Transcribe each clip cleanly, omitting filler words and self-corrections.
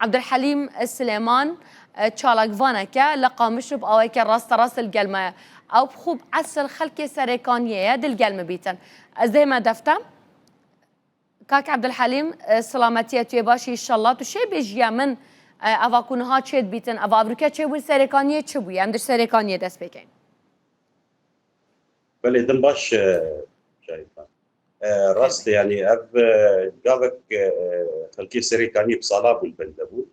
عبد الحليم السليمان تشالك فانكا لقى مشرب أويك راس راس القلمة أو بخوب عسل خلكي سريكانية يد القلمة بيتن زي ما دفتا كاك عبد الحليم سلامتية باشي إن شاء الله تشي بيجيا من أفا كونها تشيد بيتن أفا أفريكا تشي سريكانية تشبوي عندش سريكانية دست بيكين بله دم باش شايفة راست يعني أب جابك خلكي سريكانية بصلاة بالبندبول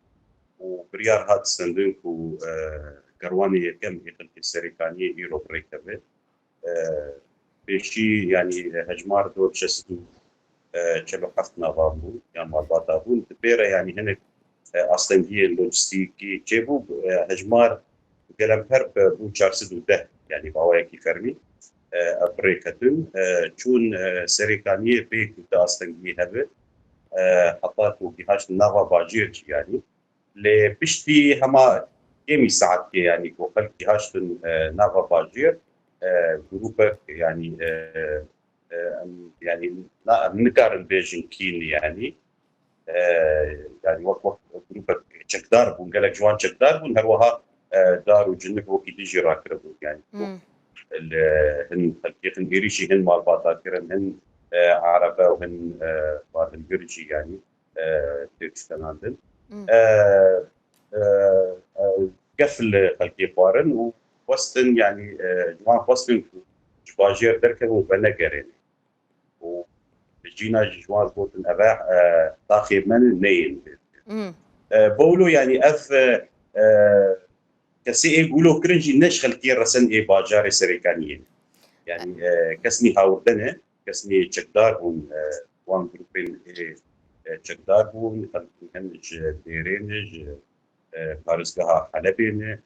وبريار هات سندنك وقرواني كم خلكي سريكانية إيرو بريكبه بشي يعني هجمار دور شستو چلو حفتنا بابو يعني مرباطا بون تبيرا يعني هناك اصلا هي اللوجستيكي جيبو هجمار قلم هرب بو 410 يعني باويكي فرمي ابريكتون چون سريكانيه بيك اصلا هي هبه حطاتو كيفاش نافا باجير يعني لبشتي هما يمي ساعات يعني وقت كيفاش نافا باجير جروبك يعني يعني نقارن بيجن كين يعني يعني وقت جروبك تشكدار بون قالك جوان تشكدار بون هروها دار وجنك وكي تيجي راكربون يعني هن خلقيقن قريشي هن مال باطاكرن هن عربة وهن بارن قرجي يعني تيركستاناندن قفل خلقي بارن ووستن يعني جوان وستن جباجير دركن وبنقرين وجينا جوان بوتن أباح طاخي من نين بولو يعني كسي يقولوا كرنجي نش خلقي رسن باجاري سريكانيين يعني كسني هاوردنه كسني تشكدار هون وان جروبين تشكدار هون خلقي ديرينج بارزقها حلبين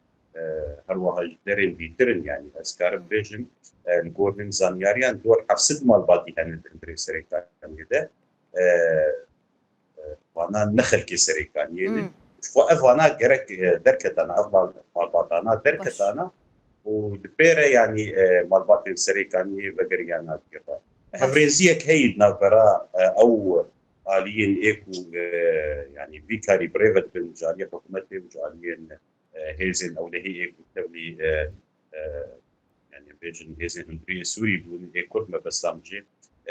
هروها ديرين بيترن يعني اسكار بيجن الجورن زانياريان دور حفصد مال بادي هن اندري سريكانيه ده وانا نخل كي سريكانيه وانا جرك دركتنا افضل مالباتانا دركتنا ودبيره يعني مالباتين سريكانيه بقريانا كذا هفريزيك هيد نافرا او آليين ايكو يعني بيكاري بريفت بالجاليه حكومتي وجاليين هيزن او لهي ايكو تولي يعني بيجن هيزن هندري سوري بون ايكو ما بسامجي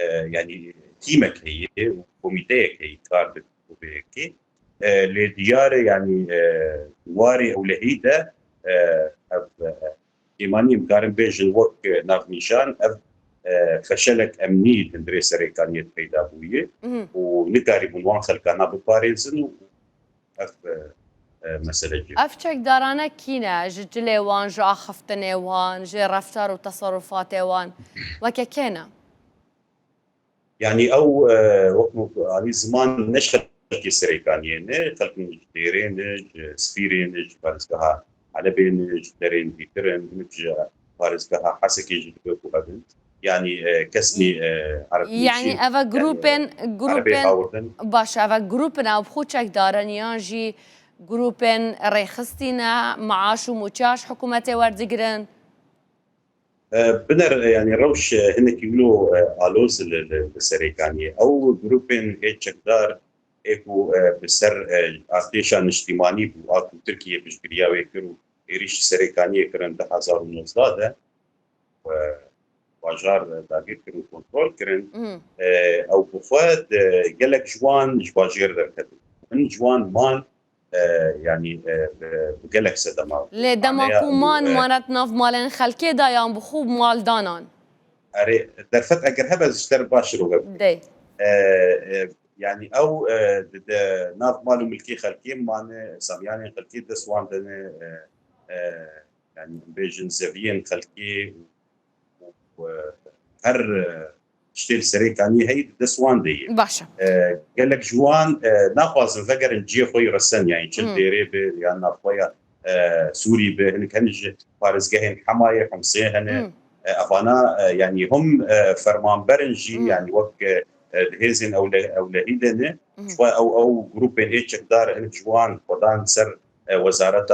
يعني تيمك هي وكوميتيك هي كارد وبيكي لديار يعني واري او لهيدا ايماني مقارن بيجن وك ناف نيشان فشلك امني هندري سريكانيه بيدا بويه ونقاري بنوان خلقانا بباريزن اف مسألة جيب أفشك دارانا كينا جلي وان جو أخفتني وان جي رفتار وتصرفاتي وان وكا كينا يعني او وقت علي زمان نشخل كي سريكانيه نه خلق ديرين سفيرين فارسكها على بين ديرين بيترن نج فارسكها حسكي جدكو ابن يعني كسني عربي يعني افا جروبين باش افا جروبين او بخوتشك دارن جي جروبين ريخستينا معاش وموتشاش حكومتي وردقرن بنر يعني روش هنك يقولوا الوز السريكانيه او جروبين اتشكدار اكو بسر ارتيشان اجتماعي بو تركيا بجبريا ويكرو إيريش سريكانيه كرن 2019 واجار داغير كرن كنترول كرن او بفاد قالك جوان جباجير دركت من جوان مان يعني بقالك سدما لي دماكو مان مانت ناف مالن خلكي دايان بخوب مال دانان اري درفت اگر هبز اشتر باشرو دي يعني او ناف مالو ملكي خلكي مان سامياني خلكي دسوان دنه يعني بيجن زفين خلكي وهر شتيل سريكاني هي دسوان دي باشا قال لك جوان ناقص فكر نجي خوي رسن يعني تشل ديري يعني نافويا سوري به كانج فارس جهن حمايه حمصيه هنا افانا يعني هم فرمان برنجي يعني وقت هيزن او لهيدنه او جروب بين اتش دار ان جوان ودان سر وزارة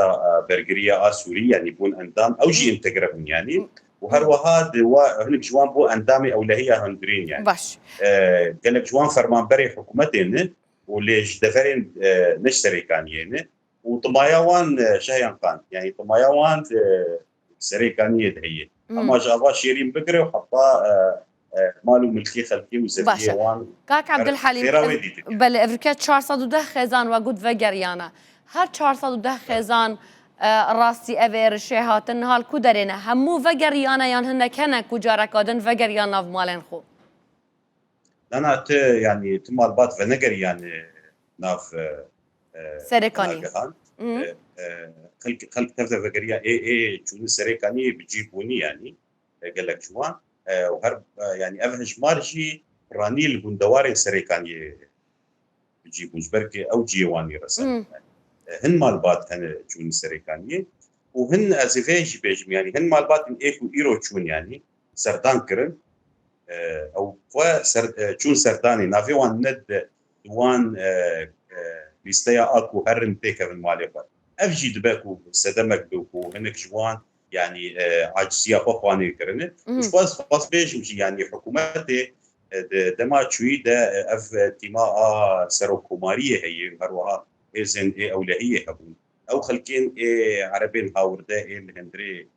برجرية سوريا يعني بون اندام او جي انتجرهم يعني وهروها هنك جوان بو اندامي او لهي هندرين يعني باش قال لك جوان فرمان بري حكومتين وليش دفرين نش سريكانيين وطمايوان شهيان قان يعني طمايوان سريكانية هي اما جابا شيرين بقري وحطا مالو ملكي خلقي وزفيه باشا وان كاك عبد الحليم خيراوي ديتك بله افريكا 410 خزان وقود فقريانا هر 410 خزان راسي افير شهات النهال كودرينا همو فقريانا يان هنا كنا كوجاركادن فقريانا في مالين خو انا يعني تمال بات فنجر يعني ناف سريكاني خلق تفضل فقرية ايه شو السريكاني بتجيبوني يعني قال لك جوان وهرب يعني افهج مارجي راني البندواري سريكاني بتجيبون بركي او جيواني رسم هن مالبات هن شون سريكاني وهن ازفيج بيجم يعني هن مالبات ان ايكو ايرو شون يعني سردان كرن او شون سرداني نافي وان ند وان ليستيا اكو هرن تيكا من مالبات افجي دباكو سدمك دوكو هنك جوان يعني عاجزيه بخواني كرنه مش فاز بيجم يعني حكوماتي دما تشوي دا اف تيما سروكوماريه هي هروها إذن أولوية هبون أو خلكين عربين هاوردا الهندري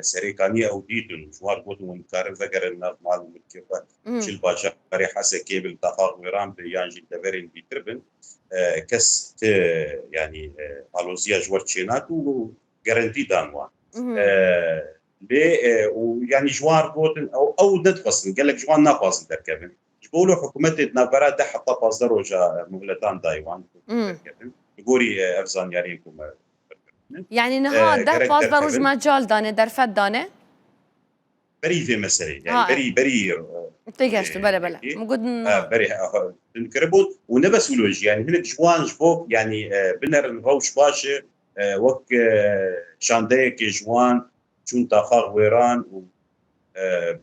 سريكانية أو ديدن جوار بودون كارن فقر الناف معلوم كيفا شل باجاري حاسة كيبل تخاق ويران بيانجي دفرين بيتربن كس يعني ألوزيا جوار تشينات وغارنتي دانوان لي ويعني جوار بودن أو ندفصل قال لك جوار نافاصل تركبن جبولو حكومتي نابرا ده حتى باصدر وجا مغلطان دايوان يقولي افزان يارينكم يعني نها ده باصدر وج مجال دانه درفت دانه بري في مسألة يعني بري تيجاشت بلا موجود بري تنكربون ونبس ولوج يعني هنا جوان جبوك يعني بنر الروش باشه وك شانديك جوان شون تاخار ويران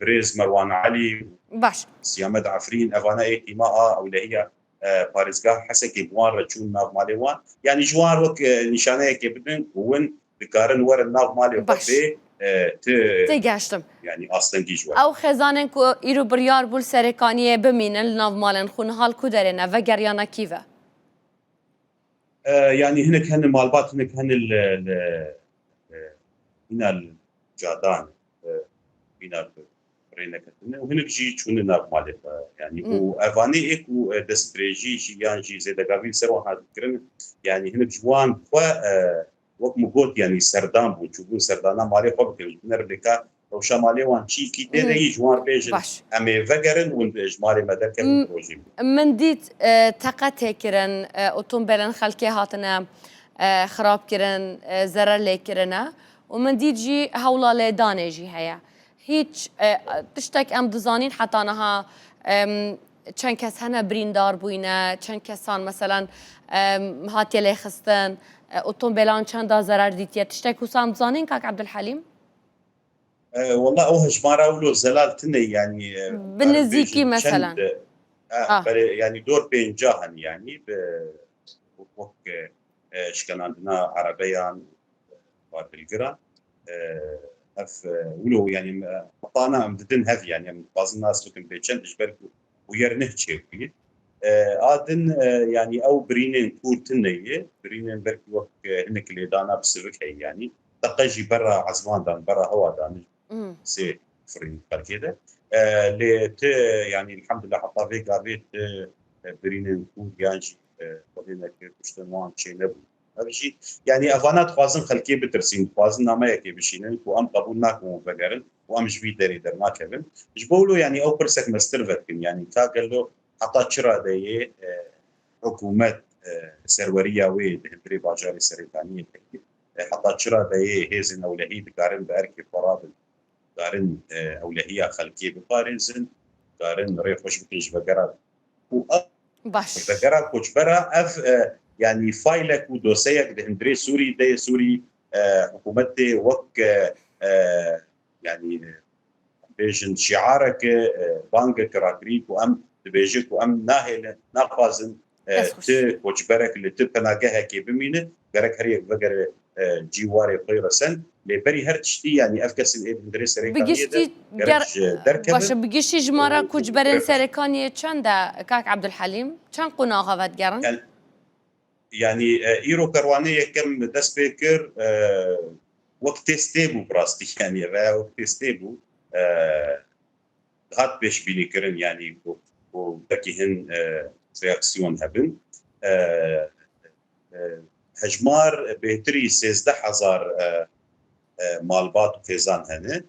بريز مروان علي باش سيامد عفرين افانا ايتماء او اللي هي باريزگاه حسكي بوان رجون ناف مالي وان يعني جوار وك نشانه كبدن وين بكارن ور الناف مالي وبي تيجاشتم يعني اصلا جوار او خزانن كو ايرو بريار بول سريكانيه بمين الناف مالن خون حال كودرنا وگريانا كيفا يعني هناك هن مالبات هناك هن هنا الجادان هنا وهناك جي شون ناف مالي يعني وافاني ايكو دستريجي جيان جي زي دغابيل سرو هاد كرن يعني هناك جوان وقت مقود يعني سردان بوجودون سردانا مالي خب نربكا او شمالي وان شي كي تي جوان بيجن امي فغرن واجمالي مدرك البروجي من ديت تقته كرن اوتومبيلن خلكي هاتنا خراب كرن زرر لكرنا ومن ديت جي هولا لدانه جي هيا هیچ تشتک ام دزانین حتی نها چند کس هنه بریندار بوینه چند کسان مثلا هاتی لی خستن اتومبیلان چند دا ضرر دیتیه تشتک حسام دزانین کاک عبدالحلیم والله او هجمارا ولو زلال تني يعني بالنزيكي مثلا يعني دور بين جاهن يعني وك شكل عندنا عربيان بالقرا ولو يعني حطانا مدن هذي يعني بعض الناس لكن بيتشن تجبر ويرنه شيء آدن يعني او برينين كور تنيه برينين برك وقت هنك اللي دانا بسبك هي يعني تقجي برا عزمان دان برا هوا دان سي فرين كده لت يعني الحمد لله حطا في قابيت برينين كور يانجي قلنا كيف تشتمون شيء نبو هذا شيء يعني افانات خوازن خلكي بترسين خوازن نما يكي بشينن وام قبول ناكم فقرن وام جبي دري در ما كبن جبولو يعني او برسك مسترفت يعني تا قال له حتى شرا دي حكومات سروريه وي دري باجاري سريتانيه حتى شرا دي هيزن اولهي بقارن باركي فرابل قارن اولهيه خلكي بقارنزن قارن ريخوش بكيش بقرا باش بقرا كوجبرا اف يعني فايلك ودوسيك دهندري سوري دي سوري حكومتي وك يعني بيجن شعارك بانك كراكريك وام تبيجك وام ناهل نقازن ت كوجبرك اللي تبناجها كي بمينه غرك هري فقر جیواری قیرسن لبری هر تشتی یعنی افکسین اید مدرسه سریکانیه بگشتی باشه بگشتی جمارا کوچبرین سرکانیه چنده کاک عبدالحلیم چند قناغه ودگرن؟ يعني ايرو كروانيه كم دست بكر وقت استيبو براستي يعني وقت استيبو هات بيش بيني كرن يعني وتكي هن رياكسيون هبن هجمار بهتري 13000 مالبات وخيزان هنه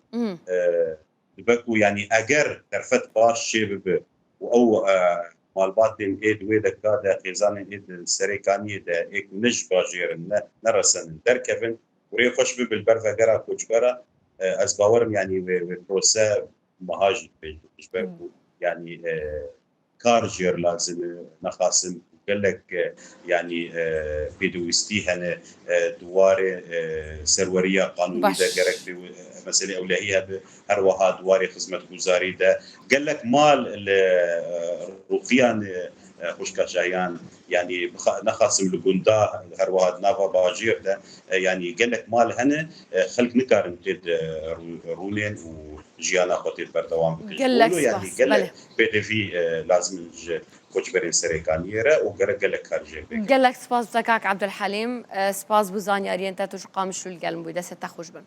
بكو يعني اگر ترفت باش شبب او مالباتين ايد ويدا كادا خيزان ايد السريكانية دا ايك نج باجير نرسن دركبن وري خوش بالبرفا قرا كوچبرا از باورم يعني بروسا مهاجي بيجبركو يعني كارجير لازم نخاسم قال لك يعني بيدوستي هنا دوار سروريه قانونيه ده قرك مساله اولويه هروها دوار خدمه وزاري ده قال لك مال الرقيان خوشكا شايان يعني نخاسم لقندا هروها نافا باجير ده يعني قال لك مال هنا خلق نكار نتد رولين وجيانا خطير بردوام بكل يعني قال لك في لازم كوچبرین سرکانیه را و گرگ کارجه بگه. گلک سپاس دکاک عبدالحلیم سپاس بزانیاری انت توش قامش رو الگلم بوده ست خوش بن.